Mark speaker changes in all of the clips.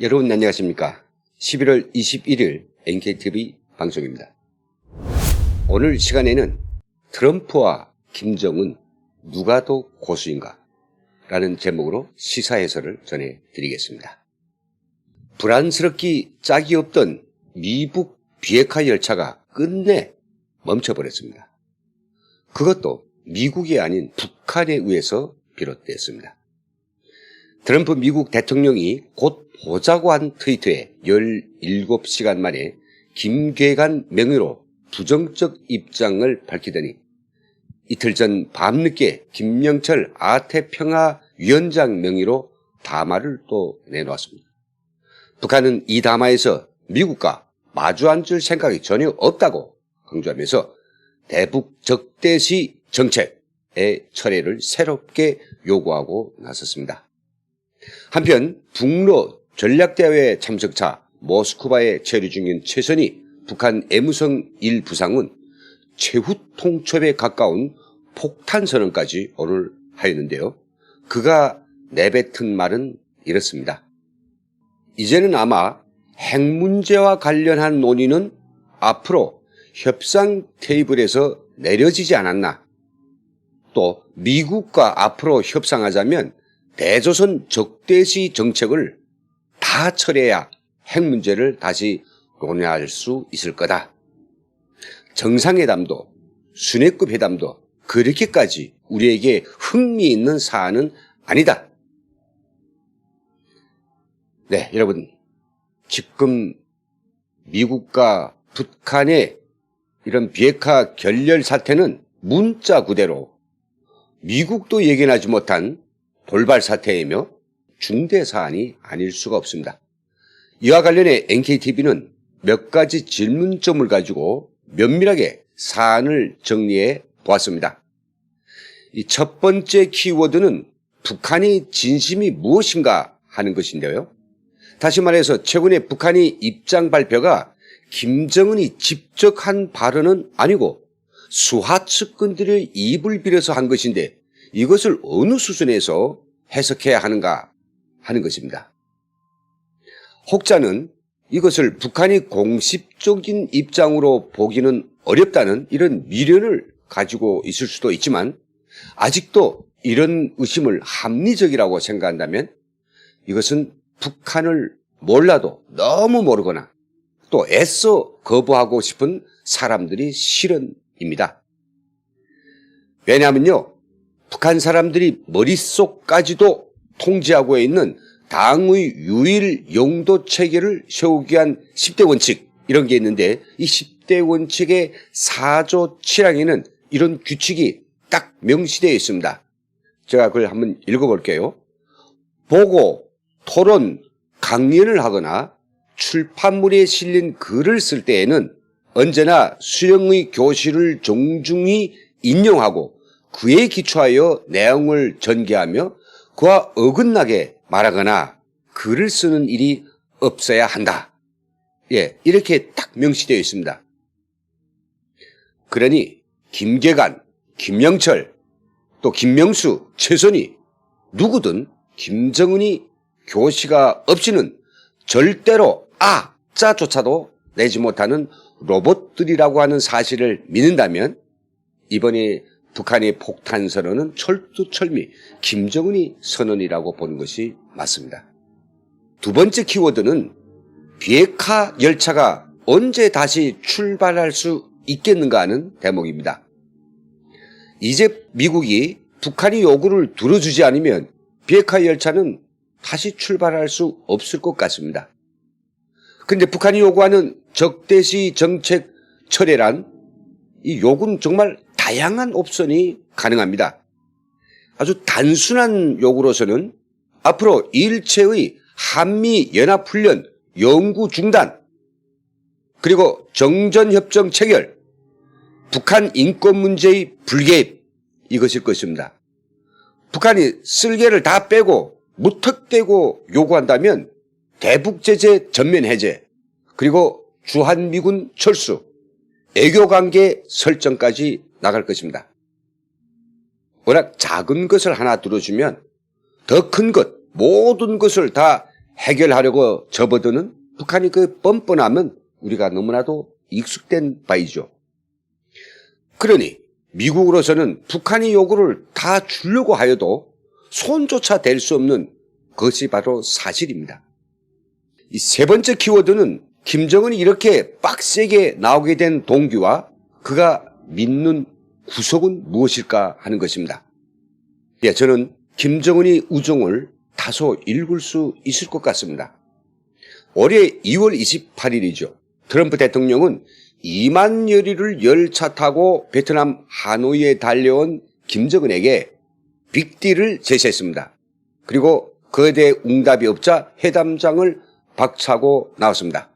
Speaker 1: 여러분 안녕하십니까? 11월 21일 NKTV 방송입니다. 오늘 시간에는 트럼프와 김정은 누가 더 고수인가? 라는 제목으로 시사 해설을 전해드리겠습니다. 불안스럽기 짝이 없던 미국 비핵화 열차가 끝내 멈춰버렸습니다. 그것도 미국이 아닌 북한에 의해서 비롯됐습니다. 트럼프 미국 대통령이 곧 보자고 한 트위터에 17시간 만에 김계관 명의로 부정적 입장을 밝히더니 이틀 전 밤늦게 김명철 아태평화위원장 명의로 담화를 또 내놓았습니다. 북한은 이 담화에서 미국과 마주 앉을 생각이 전혀 없다고 강조하면서 대북 적대시 정책의 철회를 새롭게 요구하고 나섰습니다. 한편 북러 전략대회 참석차 모스크바에 체류 중인 최선희 북한 애무성 1 부상은 최후 통첩에 가까운 폭탄 선언까지 오늘 하였는데요. 그가 내뱉은 말은 이렇습니다. 이제는 아마 핵 문제와 관련한 논의는 앞으로 협상 테이블에서 내려지지 않았나. 또 미국과 앞으로 협상하자면 대조선 적대시 정책을 다 철회해야 핵 문제를 다시 논의할 수 있을 거다. 정상회담도 순회급 회담도 그렇게까지 우리에게 흥미있는 사안은 아니다. 네, 여러분 지금 미국과 북한의 이런 비핵화 결렬 사태는 문자 그대로 미국도 예견하지 못한 돌발 사태이며 중대 사안이 아닐 수가 없습니다. 이와 관련해 NKTV는 몇 가지 질문점을 가지고 면밀하게 사안을 정리해 보았습니다. 이 첫 번째 키워드는 북한의 진심이 무엇인가 하는 것인데요. 다시 말해서 최근에 북한의 입장 발표가 김정은이 직접 한 발언은 아니고 수하 측근들의 입을 빌어서 한 것인데 이것을 어느 수준에서 해석해야 하는가 하는 것입니다. 혹자는 이것을 북한이 공식적인 입장으로 보기는 어렵다는 이런 미련을 가지고 있을 수도 있지만 아직도 이런 의심을 합리적이라고 생각한다면 이것은 북한을 몰라도 너무 모르거나 또 애써 거부하고 싶은 사람들이 실언입니다. 왜냐하면요. 북한 사람들이 머릿속까지도 통제하고 있는 당의 유일 용도 체계를 세우기 위한 10대 원칙 이런 게 있는데 이 10대 원칙의 4조 7항에는 이런 규칙이 딱 명시되어 있습니다. 제가 그걸 한번 읽어볼게요. 보고, 토론, 강연을 하거나 출판물에 실린 글을 쓸 때에는 언제나 수령의 교실을 정중히 인용하고 그에 기초하여 내용을 전개하며 그와 어긋나게 말하거나 글을 쓰는 일이 없어야 한다. 예, 이렇게 딱 명시되어 있습니다. 그러니 김계관, 김영철, 또 김명수, 최선희 누구든 김정은이 교시가 없이는 절대로 자조차도 내지 못하는 로봇들이라고 하는 사실을 믿는다면 이번에 북한의 폭탄 선언은 철두철미 김정은이 선언이라고 보는 것이 맞습니다. 두 번째 키워드는 비핵화 열차가 언제 다시 출발할 수 있겠는가 하는 대목입니다. 이제 미국이 북한이 요구를 들어주지 않으면 비핵화 열차는 다시 출발할 수 없을 것 같습니다. 그런데 북한이 요구하는 적대시 정책 철회란 이 요구는 정말 다양한 옵션이 가능합니다. 아주 단순한 요구로서는 앞으로 일체의 한미연합훈련 연구 중단 그리고 정전협정 체결 북한 인권 문제의 불개입 이것일 것입니다. 북한이 쓸개를 다 빼고 무턱대고 요구한다면 대북제재 전면 해제 그리고 주한미군 철수 애교관계 설정까지 나갈 것입니다. 워낙 작은 것을 하나 들어주면 더 큰 것, 모든 것을 다 해결하려고 접어드는 북한이 그 뻔뻔함은 우리가 너무나도 익숙된 바이죠. 그러니 미국으로서는 북한이 요구를 다 주려고 하여도 손조차 댈 수 없는 것이 바로 사실입니다. 이 세 번째 키워드는 김정은이 이렇게 빡세게 나오게 된 동기와 그가 믿는 구석은 무엇일까 하는 것입니다. 예, 저는 김정은의 우정을 다소 읽을 수 있을 것 같습니다. 올해 2월 28일이죠. 트럼프 대통령은 2만 여리를 열차 타고 베트남 하노이에 달려온 김정은에게 빅딜을 제시했습니다. 그리고 그에 대해 응답이 없자 회담장을 박차고 나왔습니다.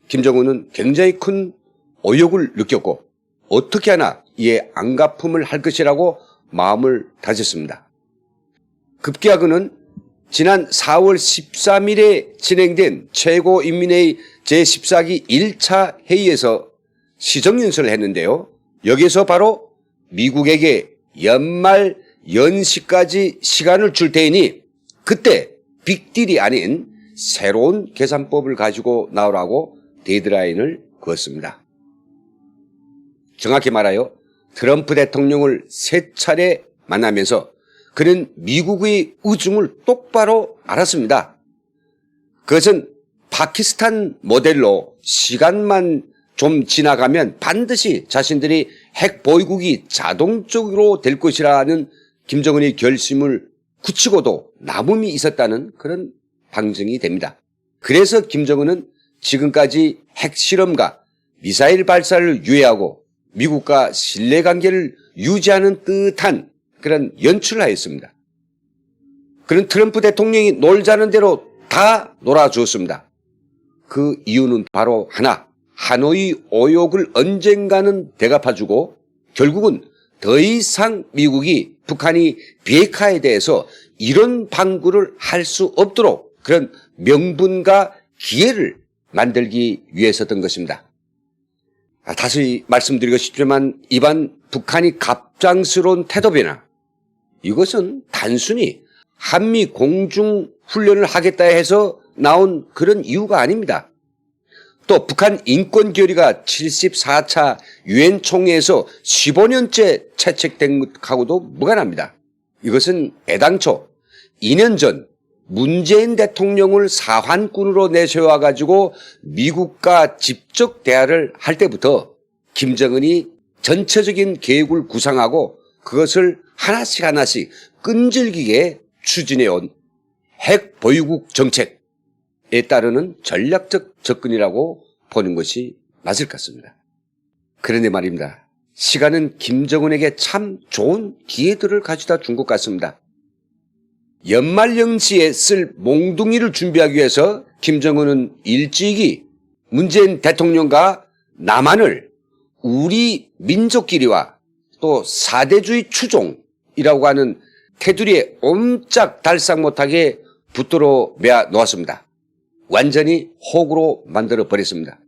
Speaker 1: 김정은은 굉장히 큰 어욕을 느꼈고 어떻게 하나 이에 안갚음을 할 것이라고 마음을 다졌습니다. 급기야 그는 지난 4월 13일에 진행된 최고인민회의 제14기 1차 회의에서 시정연설을 했는데요. 여기서 바로 미국에게 연말 연시까지 시간을 줄 테니 그때 빅딜이 아닌 새로운 계산법을 가지고 나오라고 데드라인을 그었습니다. 정확히 말하여 트럼프 대통령을 세 차례 만나면서 그는 미국의 의중을 똑바로 알았습니다. 그것은 파키스탄 모델로 시간만 좀 지나가면 반드시 자신들이 핵 보유국이 자동적으로 될 것이라는 김정은의 결심을 굳히고도 남음이 있었다는 그런 방증이 됩니다. 그래서 김정은은 지금까지 핵실험과 미사일 발사를 유예하고 미국과 신뢰관계를 유지하는 듯한 그런 연출을 하였습니다. 그는 트럼프 대통령이 놀자는 대로 다 놀아주었습니다. 그 이유는 바로 하나, 하노이 오욕을 언젠가는 대갚아주고 결국은 더 이상 미국이 북한이 비핵화에 대해서 이런 방구를 할 수 없도록 그런 명분과 기회를 만들기 위해서였던 것입니다. 다시 말씀드리고 싶지만 이번 북한이 갑작스러운 태도 변화, 이것은 단순히 한미 공중 훈련을 하겠다 해서 나온 그런 이유가 아닙니다. 또 북한 인권 결의가 74차 유엔 총회에서 15년째 채택된 것하고도 무관합니다. 이것은 애당초 2년 전 문재인 대통령을 사환꾼으로 내세워 가지고 미국과 직접 대화를 할 때부터 김정은이 전체적인 계획을 구상하고 그것을 하나씩 하나씩 끈질기게 추진해온 핵 보유국 정책에 따르는 전략적 접근이라고 보는 것이 맞을 것 같습니다. 그런데 말입니다. 시간은 김정은에게 참 좋은 기회들을 가져다 준 것 같습니다. 연말연시에 쓸 몽둥이를 준비하기 위해서 김정은은 일찍이 문재인 대통령과 남한을 우리 민족끼리와 또 사대주의 추종이라고 하는 테두리에 옴짝달싹 못하게 붙들어 매어 놓았습니다. 완전히 혹으로 만들어 버렸습니다.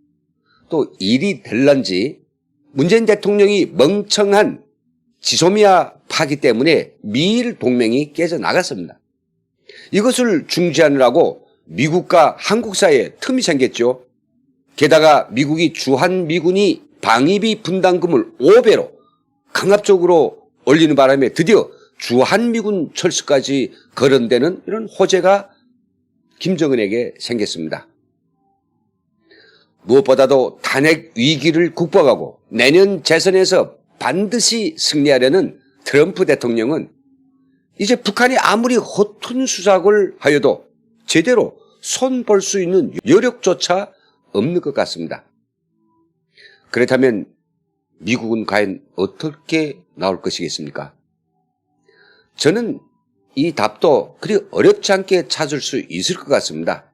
Speaker 1: 또 일이 될런지 문재인 대통령이 멍청한 지소미아 파기 때문에 미일 동맹이 깨져나갔습니다. 이것을 중지하느라고 미국과 한국 사이에 틈이 생겼죠. 게다가 미국이 주한미군이 방위비 분담금을 5배로 강압적으로 올리는 바람에 드디어 주한미군 철수까지 거론되는 이런 호재가 김정은에게 생겼습니다. 무엇보다도 탄핵 위기를 극복하고 내년 재선에서 반드시 승리하려는 트럼프 대통령은 이제 북한이 아무리 허튼 수작을 하여도 제대로 손볼 수 있는 여력조차 없는 것 같습니다. 그렇다면 미국은 과연 어떻게 나올 것이겠습니까? 저는 이 답도 그리 어렵지 않게 찾을 수 있을 것 같습니다.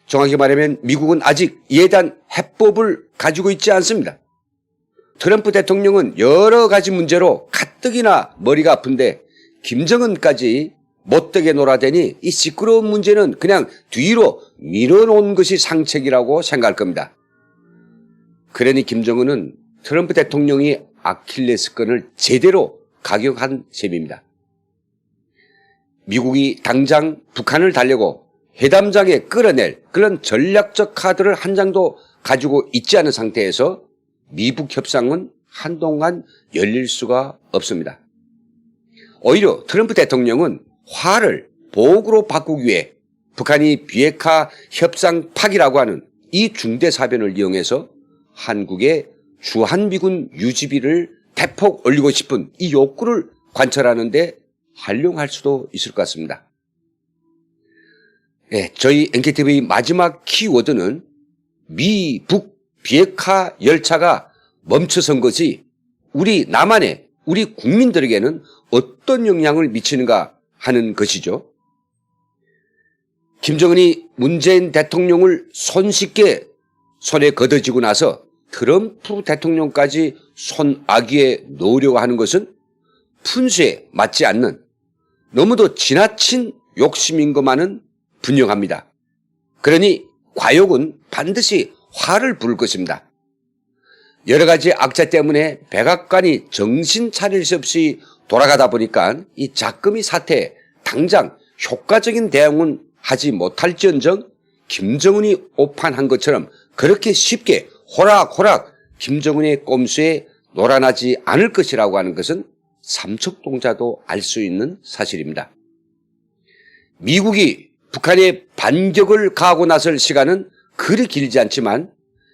Speaker 1: 정확히 말하면 미국은 아직 이에 대한 해법을 가지고 있지 않습니다. 트럼프 대통령은 여러 가지 문제로 가뜩이나 머리가 아픈데 김정은까지 못되게 놀아대니 이 시끄러운 문제는 그냥 뒤로 밀어놓은 것이 상책이라고 생각할 겁니다. 그러니 김정은은 트럼프 대통령이 아킬레스건을 제대로 가격한 셈입니다. 미국이 당장 북한을 달래고 회담장에 끌어낼 그런 전략적 카드를 한 장도 가지고 있지 않은 상태에서 미북 협상은 한동안 열릴 수가 없습니다. 오히려 트럼프 대통령은 화를 보복으로 바꾸기 위해 북한이 비핵화 협상 파기라고 하는 이 중대사변을 이용해서 한국의 주한미군 유지비를 대폭 올리고 싶은 이 욕구를 관철하는데 활용할 수도 있을 것 같습니다. 네, 저희 NKTV 마지막 키워드는 미북 비핵화 열차가 멈춰선 것이 우리 남한의 우리 국민들에게는 어떤 영향을 미치는가 하는 것이죠. 김정은이 문재인 대통령을 손쉽게 손에 걷어지고 나서 트럼프 대통령까지 손아귀에 놓으려고 하는 것은 푼수에 맞지 않는 너무도 지나친 욕심인 것만은 분명합니다. 그러니 과욕은 반드시 화를 부를 것입니다. 여러 가지 악재 때문에 백악관이 정신 차릴 수 없이 돌아가다 보니까 이 자금이 사태에 당장 효과적인 대응은 하지 못할지언정 김정은이 오판한 것처럼 그렇게 쉽게 호락호락 김정은의 꼼수에 놀아나지 않을 것이라고 하는 것은 삼척동자도 알 수 있는 사실입니다. 미국이 북한에 반격을 가하고 나설 시간은 그리 길지 않지만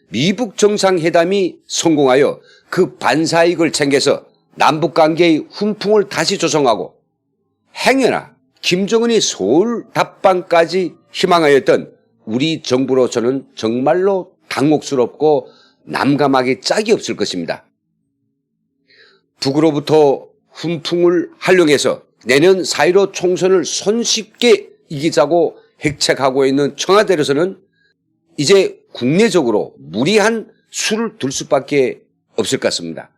Speaker 1: 미북 정상회담이 성공하여 그 반사이익을 챙겨서 남북관계의 훈풍을 다시 조성하고 행여나 김정은이 서울 답방까지 희망하였던 우리 정부로서는 정말로 당혹스럽고 남감하기 짝이 없을 것입니다. 북으로부터 훈풍을 활용해서 내년 4.15 총선을 손쉽게 이기자고 핵책하고 있는 청와대로서는 이제 국내적으로 무리한 수를 둘 수밖에 없을 것 같습니다.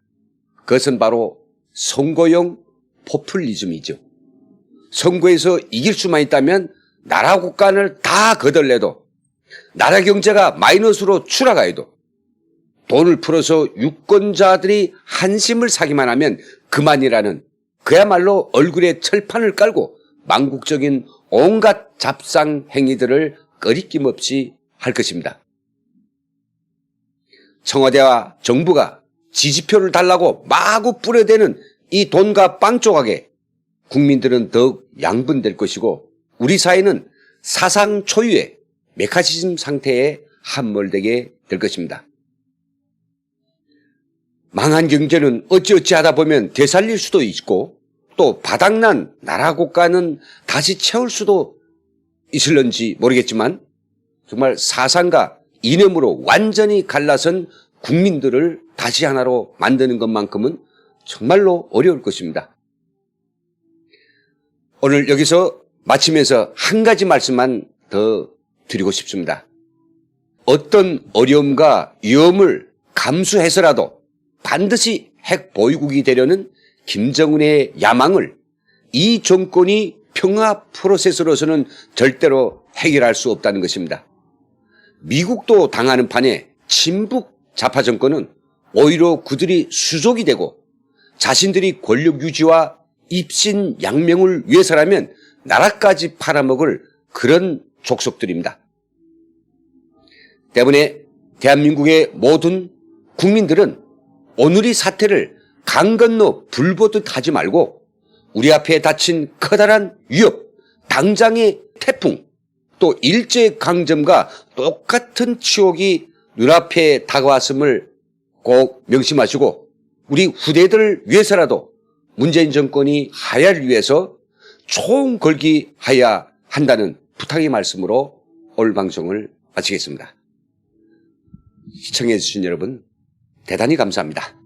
Speaker 1: 그것은 바로 선거용 포퓰리즘이죠. 선거에서 이길 수만 있다면 나라 국간을 다 거덜내도 나라 경제가 마이너스로 추락하여도 돈을 풀어서 유권자들이 한심을 사기만 하면 그만이라는 그야말로 얼굴에 철판을 깔고 망국적인 온갖 잡상 행위들을 꺼리낌 없이 할 것입니다. 청와대와 정부가 지지표를 달라고 마구 뿌려대는 이 돈과 빵 조각에 국민들은 더욱 양분될 것이고 우리 사회는 사상 초유의 메카시즘 상태에 함몰되게 될 것입니다. 망한 경제는 어찌어찌 하다 보면 되살릴 수도 있고 또 바닥난 나라 국가는 다시 채울 수도 있을런지 모르겠지만 정말 사상과 이념으로 완전히 갈라선 국민들을 다시 하나로 만드는 것만큼은 정말로 어려울 것입니다. 오늘 여기서 마치면서 한 가지 말씀만 더 드리고 싶습니다. 어떤 어려움과 위험을 감수해서라도 반드시 핵 보유국이 되려는 김정은의 야망을 이 정권이 평화 프로세스로서는 절대로 해결할 수 없다는 것입니다. 미국도 당하는 판에 친북 좌파 정권은 오히려 그들이 수족이 되고 자신들이 권력 유지와 입신 양명을 위해서라면 나라까지 팔아먹을 그런 족속들입니다. 때문에 대한민국의 모든 국민들은 오늘 이 사태를 강 건너 불 보듯 하지 말고 우리 앞에 닥친 커다란 위협, 당장의 태풍, 또 일제강점과 똑같은 치욕이 눈앞에 다가왔음을 꼭 명심하시고 우리 후대들을 위해서라도 문재인 정권이 하야를 위해서 총 걸기 하야 한다는 부탁의 말씀으로 오늘 방송을 마치겠습니다. 시청해 주신 여러분 대단히 감사합니다.